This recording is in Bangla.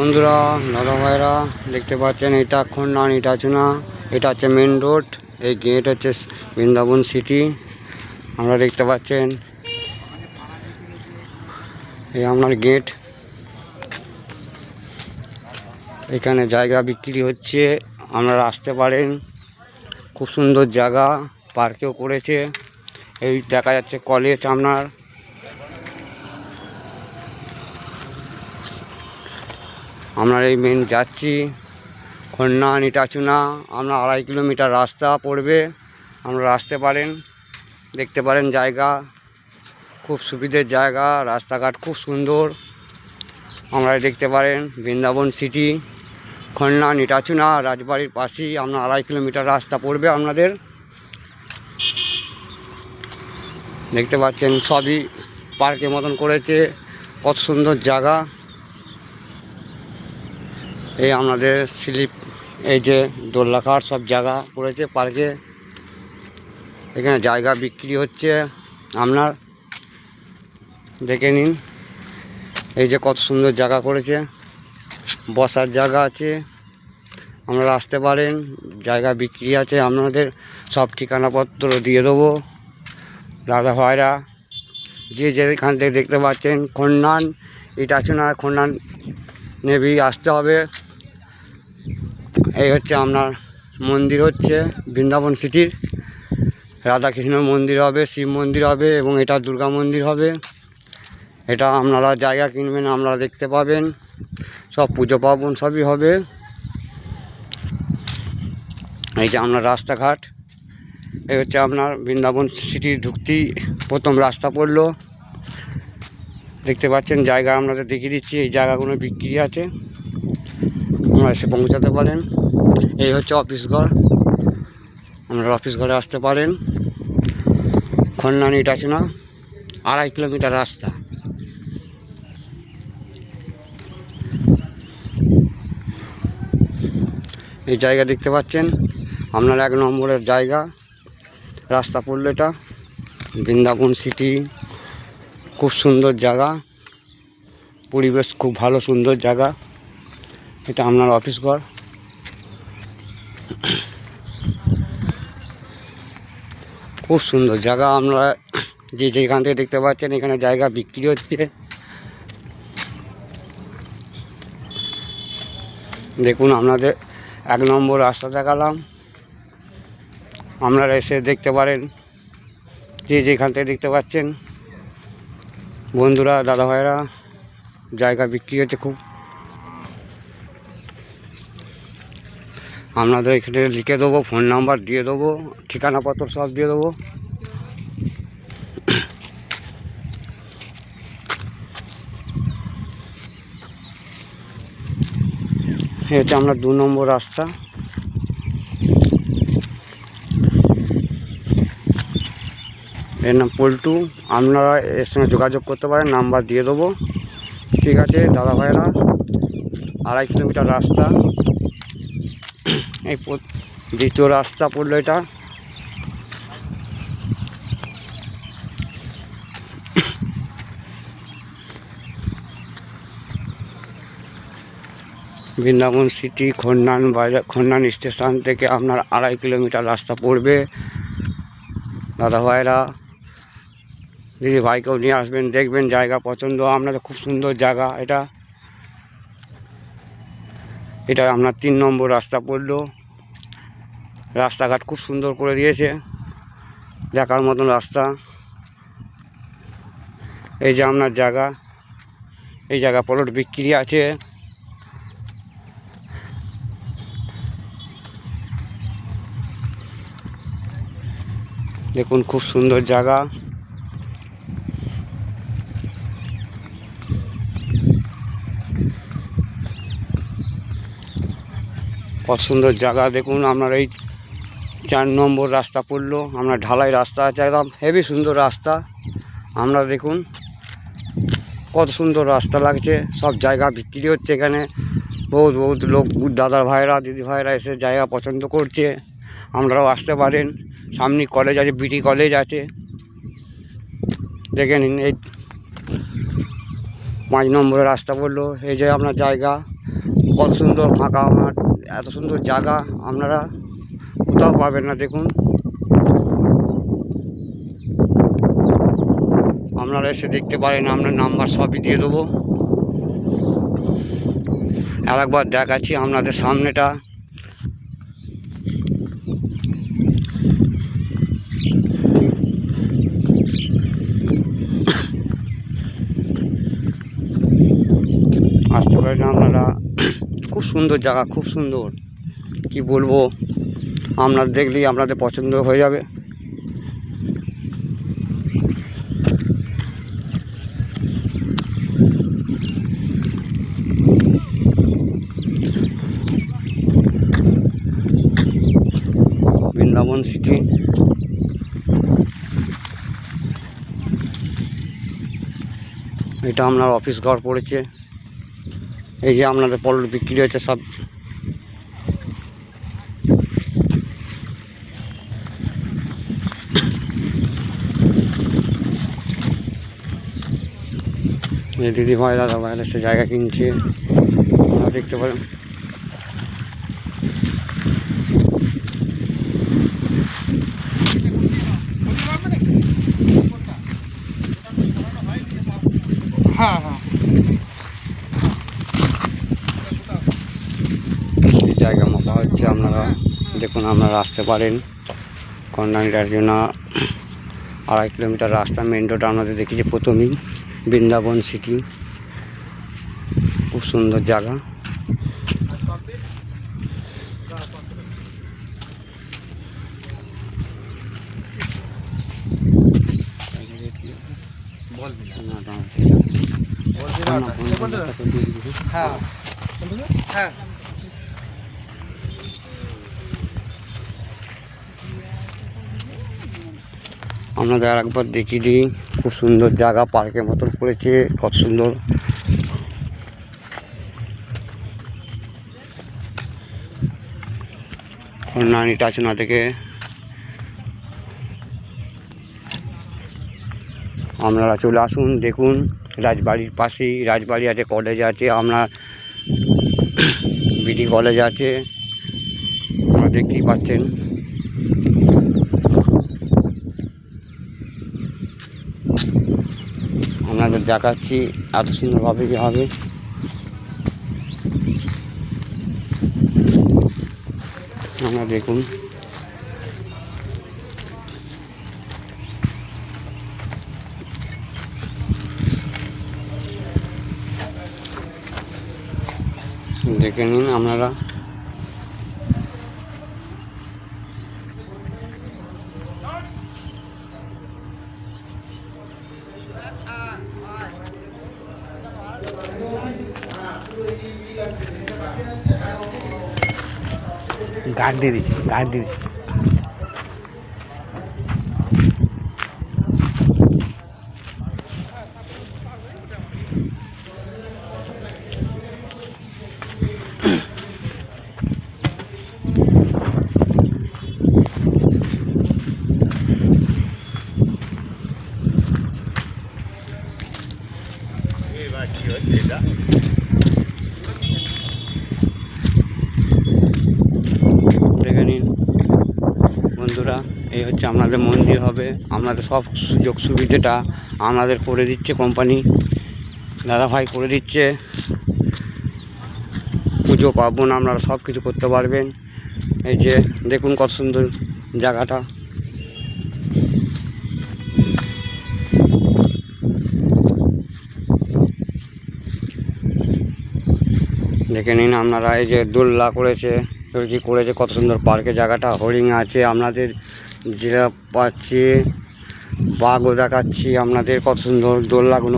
বন্ধুরা, দাদা ভাইরা দেখতে পাচ্ছেন এটা খন্ডান ইটাচুনা। এটা হচ্ছে মেন রোড। এই গেট হচ্ছে বৃন্দাবন সিটি। আমরা দেখতে পাচ্ছেন এই আপনার গেট। এখানে জায়গা বিক্রি হচ্ছে, আপনারা আসতে পারেন। খুব সুন্দর জায়গা, পার্কেও করেছে। এই দেখা যাচ্ছে কলেজ। আমরা এই মেন যাচ্ছি খন্ডান ইটাচুনা। আমরা 2.5 কিলোমিটার রাস্তা পড়বে, আপনারা আসতে পারেন, দেখতে পারেন। জায়গা খুব সুবিধের জায়গা, রাস্তাঘাট খুব সুন্দর। আমরা দেখতে পারেন বৃন্দাবন সিটি, খন্ডান ইটাচুনা রাজবাড়ির পাশেই। আপনার 2.5 কিলোমিটার রাস্তা পড়বে আপনাদের। দেখতে পাচ্ছেন সবই পার্কের মতন করেছে, কত সুন্দর জায়গা। এই আমাদের স্লিপ, এই যে দোল্লাখাট সব জায়গা করেছে পার্কে। এখানে জায়গা বিক্রি হচ্ছে, আপনার দেখে নিন। এই যে কত সুন্দর জায়গা করেছে, বসার জায়গা আছে, আপনারা আসতে পারেন। জায়গা বিক্রি আছে, আপনাদের সব ঠিকানাপত্র দিয়ে দেবো। দাদা ভাইরা যে যেখান থেকে দেখতে পাচ্ছেন খন্ডান ইটাচুনা, খন্ডান নেভি আসতে হবে। এই হচ্ছে আপনার মন্দির, হচ্ছে বৃন্দাবন সিটির রাধাকৃষ্ণ মন্দির হবে, শিব মন্দির হবে, এবং এটা দুর্গা মন্দির হবে। এটা আপনারা জায়গা কিনবেন, আপনারা দেখতে পাবেন। সব পুজো পার্বণ সবই হবে। এই যে আপনার রাস্তাঘাট, এই হচ্ছে আপনার বৃন্দাবন সিটির ঢুকতেই প্রথম রাস্তা পড়লো। দেখতে পাচ্ছেন জায়গা আপনাদের দেখিয়ে দিচ্ছি। এই জায়গাগুলো বিক্রি আছে, আপনারা এসে পৌঁছাতে পারেন। এই হচ্ছে অফিস ঘর, আপনারা অফিস ঘরে আসতে পারেন। খন্ডান ইটাচুনা 2.5 কিলোমিটার রাস্তা। এই জায়গা দেখতে পাচ্ছেন আপনার 1 নম্বরের জায়গা। রাস্তা পড়লো এটা বৃন্দাবন সিটি, খুব সুন্দর জায়গা, পরিবেশ খুব ভালো, সুন্দর জায়গা। এটা আপনার অফিস ঘর। খুব সুন্দর জায়গা, আপনারা যে যেখান থেকে দেখতে পাচ্ছেন এখানে জায়গা বিক্রি হচ্ছে। দেখুন, আপনাদের 1 নম্বর রাস্তা দেখালাম, আপনারা এসে দেখতে পারেন যে যেখান থেকে দেখতে পাচ্ছেন। বন্ধুরা, দাদা ভাইরা, জায়গা বিক্রি হচ্ছে খুব। আপনাদের এখানে লিখে দেবো, ফোন নাম্বার দিয়ে দেবো, ঠিকানাপত্র সব দিয়ে দেবো। এই হচ্ছে আপনার 2 নম্বর রাস্তা। এর নাম পল্টু। আপনারা এর সঙ্গে যোগাযোগ করতে পারেন, নাম্বার দিয়ে দেবো। ঠিক আছে দাদা ভাইরা, 2.5 কিলোমিটার রাস্তা। এই দ্বিতীয় রাস্তা পড়লো এটা। বৃন্দাবন সিটি খন্ডান বাজার, খন্ডান স্টেশন থেকে আপনার 2.5 কিলোমিটার রাস্তা পড়বে। দাদা ভাইরা, দিদি ভাইকেও নিয়ে আসবেন, দেখবেন জায়গা পছন্দ আপনাদের। খুব সুন্দর জায়গা এটা। এটা আপনার 3 নম্বর রাস্তা পড়লো। রাস্তাঘাট খুব সুন্দর করে দিয়েছে, দেখার মতন রাস্তা। এই যে আপনার জায়গা, এই জায়গা প্লট বিক্রি আছে। দেখুন, খুব সুন্দর জায়গা। কত সুন্দর জায়গা দেখুন। আপনার এই 4 নম্বর রাস্তা পড়লো। আপনার ঢালাই রাস্তা আছে, একদম হেভি সুন্দর রাস্তা। আমরা দেখুন কত সুন্দর রাস্তা লাগছে। সব জায়গা বিক্রি হচ্ছে এখানে। বহুত বহুত লোক, দাদার ভাইরা, দিদি ভাইরা এসে জায়গা পছন্দ করছে। আপনারাও আসতে পারেন। সামনে কলেজ আছে, বিটি কলেজ আছে, দেখে নিন। এই 5 নম্বরের রাস্তা পড়লো। এই যে আপনার জায়গা, কত সুন্দর ফাঁকা মাঠ, এত সুন্দর জায়গা আপনারা কোথাও পাবেন না। দেখুন, আপনারা এসে দেখতে পারেন, আপনার নাম্বার সবই দিয়ে দেবো। আর একবার দেখাচ্ছি আপনাদের সামনেটা। আসতে পারেন আপনারা, খুব সুন্দর জায়গা, খুব সুন্দর, কি বলবো, আপনারা দেখলেই আপনাদের পছন্দ হয়ে যাবে। বৃন্দাবন সিটি, এটা আপনার অফিস ঘর পড়েছে। এই যে আপনাদের পলট বিক্রি হচ্ছে সব। এই দিদি ভাই দাদা ভাইরা সে জায়গা কিনছে, আপনারা দেখতে পারেন। হ্যাঁ হ্যাঁ, জায়গা মাপা হচ্ছে, আপনারা দেখুন, আপনারা আসতে পারেন। কর্ণাটকের জন্য 2.5 কিলোমিটার রাস্তা, মেন রোড আপনাদের দেখেছি প্রথমেই। বৃন্দাবন সিটি, খুব সুন্দর জায়গা। হ্যাঁ হ্যাঁ, আপনাদের আর একবার দেখিয়ে দিই, খুব সুন্দর জায়গা, পার্কের মতন করেছে, কত সুন্দর। কর্ণাটক টাচনা থেকে আপনারা চলে আসুন, দেখুন। রাজবাড়ির পাশেই রাজবাড়ি আছে, কলেজ আছে, আপনার বিডি কলেজ আছে, আপনারা দেখতেই পাচ্ছেন। আপনাদের দেখাচ্ছি এত সুন্দরভাবে কি হবে। আপনারা দেখুন, দেখে নিন আপনারা। গার্ড দিয়ে দিচ্ছি, গার্ড দিয়ে দিচ্ছি। দেখে নিন বন্ধুরা, এই হচ্ছে আপনাদের মন্দির হবে। আপনাদের সব সুযোগ সুবিধাটা আপনাদের করে দিচ্ছে কোম্পানি, দাদাভাই করে দিচ্ছে। পুজো পার্বণ আপনারা সব কিছু করতে পারবেন। এই যে দেখুন কত সুন্দর জায়গাটা। দেখে নিন আপনারা, এই যে দোলনা করেছে, কি করেছে, কত সুন্দর পার্কে জায়গাটা। হরিণ আছে আপনাদের, যেটা পাচ্ছি বাঘও দেখাচ্ছি আপনাদের, কত সুন্দর দোলনাগুলো